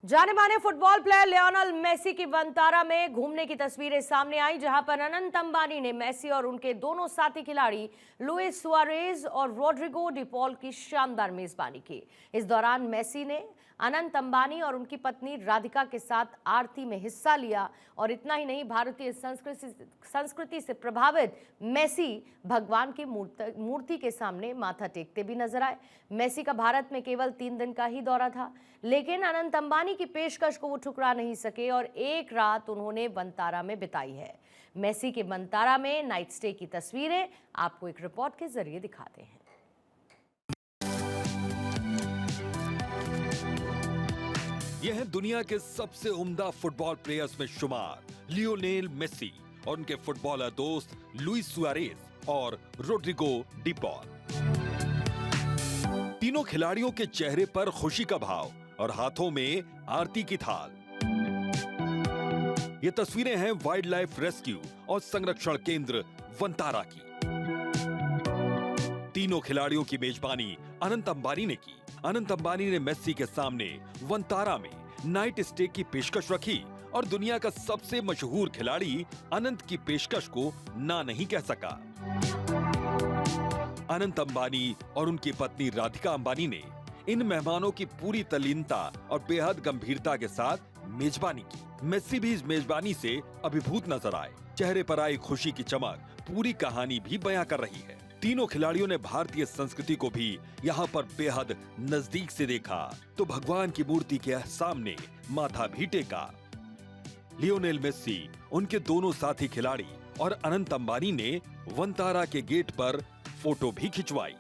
जाने माने football player Lionel Messi की वंतारा में घूमने की तस्वीरें सामने आई, जहां पर अनंत अंबानी ने मेसी और उनके दोनों साथी खिलाड़ी लुइस सुआरेज और रोड्रिगो डी पॉल की शानदार मेजबानी की। इस दौरान मेसी ने अनंत अंबानी और उनकी पत्नी राधिका के साथ आरती में हिस्सा लिया। और इतना ही नहीं, भारतीय संस्कृति से प्रभावित मेसी भगवान की मूर्ति के सामने माथा टेकते भी नजर आए। मेसी का भारत में केवल 3 दिन का ही दौरा था, लेकिन अनंत अंबानी की पेशकश को वो ठुकरा नहीं सके और एक रात उन्होंने वंतारा में बिताई है। मेसी के वंतारा में नाइट स्टे की तस्वीरें आपको एक रिपोर्ट के जरिए दिखाते हैं। यह है दुनिया के सबसे उम्दा फुटबॉल प्लेयर्स में शुमार लियोनेल मेसी और उनके फुटबॉलर दोस्त लुइस सुआरेज और रोड्रिगो डी पॉल। तीनों खिलाड़ियों के चेहरे पर खुशी का भाव और हाथों में आरती की थाल। ये तस्वीरें हैं वाइल्ड लाइफ रेस्क्यू और संरक्षण केंद्र वंतारा की। तीनों खिलाड़ियों की मेजबानी अनंत अंबानी ने की। अनंत अंबानी ने मेसी के सामने वंतारा में नाइट स्टे की पेशकश रखी और दुनिया का सबसे मशहूर खिलाड़ी अनंत की पेशकश को ना नहीं कह सका। अनंत अंबानी और उनकी पत्नी राधिका अंबानी ने इन मेहमानों की पूरी तल्लीनता और बेहद गंभीरता के साथ मेजबानी की। मेसी भी इस मेजबानी से अभिभूत नजर आए। चेहरे पर आई खुशी की चमक पूरी कहानी भी बयां कर रही है। तीनों खिलाड़ियों ने भारतीय संस्कृति को भी यहाँ पर बेहद नजदीक से देखा तो भगवान की मूर्ति के सामने माथा भी टेका। लियोनेल मेसी, उनके दोनों साथी खिलाड़ी और अनंत अंबानी ने वंतारा के गेट पर फोटो भी खिंचवाई।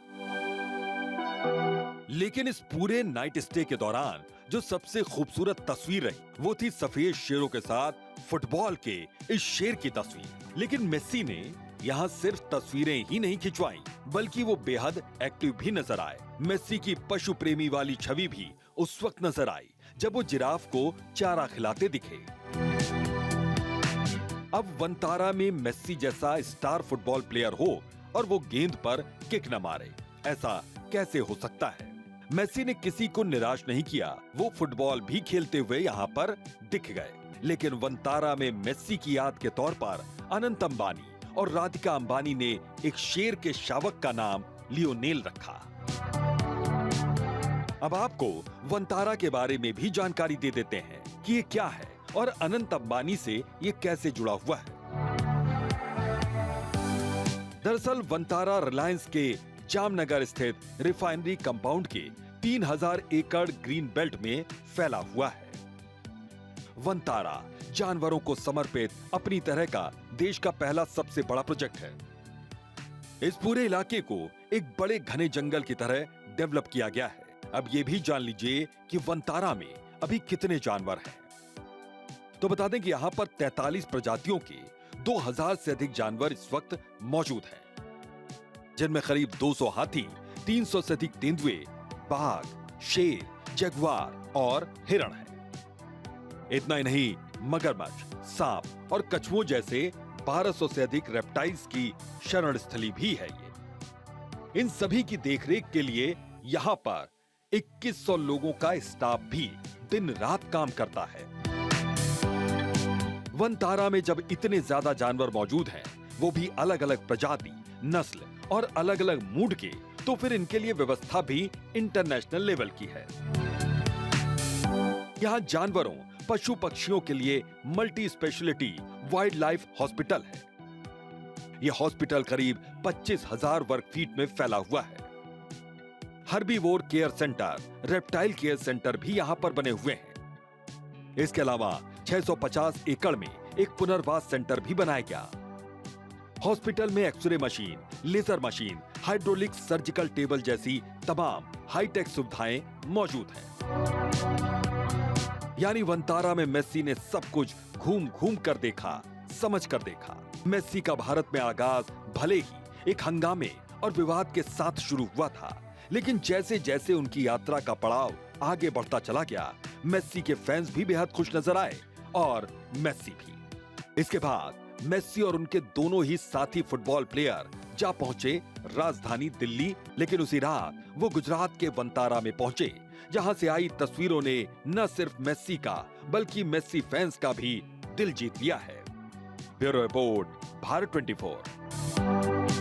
लेकिन इस पूरे नाइट स्टे के दौरान जो सबसे खूबसूरत तस्वीर रही वो थी सफेद शेरों के साथ फुटबॉल के इस शेर की तस्वीर। लेकिन मेसी ने यहाँ सिर्फ तस्वीरें ही नहीं खिंचवाई, बल्कि वो बेहद एक्टिव भी नजर आए। मेसी की पशु प्रेमी वाली छवि भी उस वक्त नजर आई जब वो जिराफ को चारा खिलाते दिखे। अब वंतारा में मेसी जैसा स्टार फुटबॉल प्लेयर हो और वो गेंद पर किक न मारे, ऐसा कैसे हो सकता है? मेसी ने किसी को निराश नहीं किया। वो फुटबॉल भी खेलते हुए यहाँ पर दिख गए। लेकिन वंतारा में मेसी की याद के तौर पर अनंत अंबानी और राधिका अंबानी ने एक शेर के शावक का नाम लियोनेल रखा। अब आपको वंतारा के बारे में भी जानकारी दे देते हैं कि ये क्या है और अनंत अंबानी से ये कैसे जुड़ा हुआ है। दरअसल वंतारा रिलायंस के जामनगर स्थित रिफाइनरी कंपाउंड के 3000 एकड़ ग्रीन बेल्ट में फैला हुआ है। वंतारा जानवरों को समर्पित अपनी तरह का देश का पहला सबसे बड़ा प्रोजेक्ट है। इस पूरे इलाके को एक बड़े घने जंगल की तरह डेवलप किया गया है। अब ये भी जान लीजिए कि वंतारा में अभी कितने जानवर हैं। तो बता दें कि यहाँ पर 43 प्रजातियों के 2000 से अधिक जानवर इस वक्त मौजूद हैं, जिनमें करीब 200 हाथी, 300 से अधिक तेंदुए, बाघ, शेर, जगुआर और हिरण हैं। इतना ही नहीं, मगरमच्छ, सांप और कछुओं जैसे 1200 से अधिक रेप्टाइल्स की शरण स्थली भी है ये। इन सभी की देखरेख के लिए यहाँ पर 2100 लोगों का स्टाफ भी दिन रात काम करता है। वनतारा में जब इतने ज्यादा जानवर मौजूद हैं, वो भी अलग अलग प्रजाति, नस्ल और अलग अलग मूड के, तो फिर इनके लिए व्यवस्था भी इंटरनेशनल लेवल की है। यहाँ जानवरों, पशु पक्षियों के लिए multi speciality wild life hospital है। यह हॉस्पिटल करीब 25,000 वर्ग फीट में फैला हुआ है। Herbivore care centre, reptile care centre भी यहाँ पर बने हुए हैं। इसके अलावा 650 एकड़ में एक पुनर्वास सेंटर भी बनाया गया। हॉस्पिटल में xray machine, laser machine, hydraulic surgical table जैसी तमाम हाईटेक सुविधाएं मौजूद हैं। यानी वंतारा में मेसी ने सब कुछ घूम घूम कर देखा, समझ कर देखा। मेसी का भारत में आगाज भले ही एक हंगामे और विवाद के साथ शुरू हुआ था, लेकिन जैसे जैसे उनकी यात्रा का पड़ाव आगे बढ़ता चला गया, मेसी के फैंस भी बेहद खुश नजर आए और मेसी भी। इसके बाद मेसी और उनके दोनों ही साथी फुटबॉल प्लेयर जा पहुंचे राजधानी दिल्ली, लेकिन उसी रात वो गुजरात के वंतारा में पहुंचे, जहां से आई तस्वीरों ने न सिर्फ मेस्सी का बल्कि मेस्सी फैंस का भी दिल जीत लिया है। Bureau report, Bharat 24।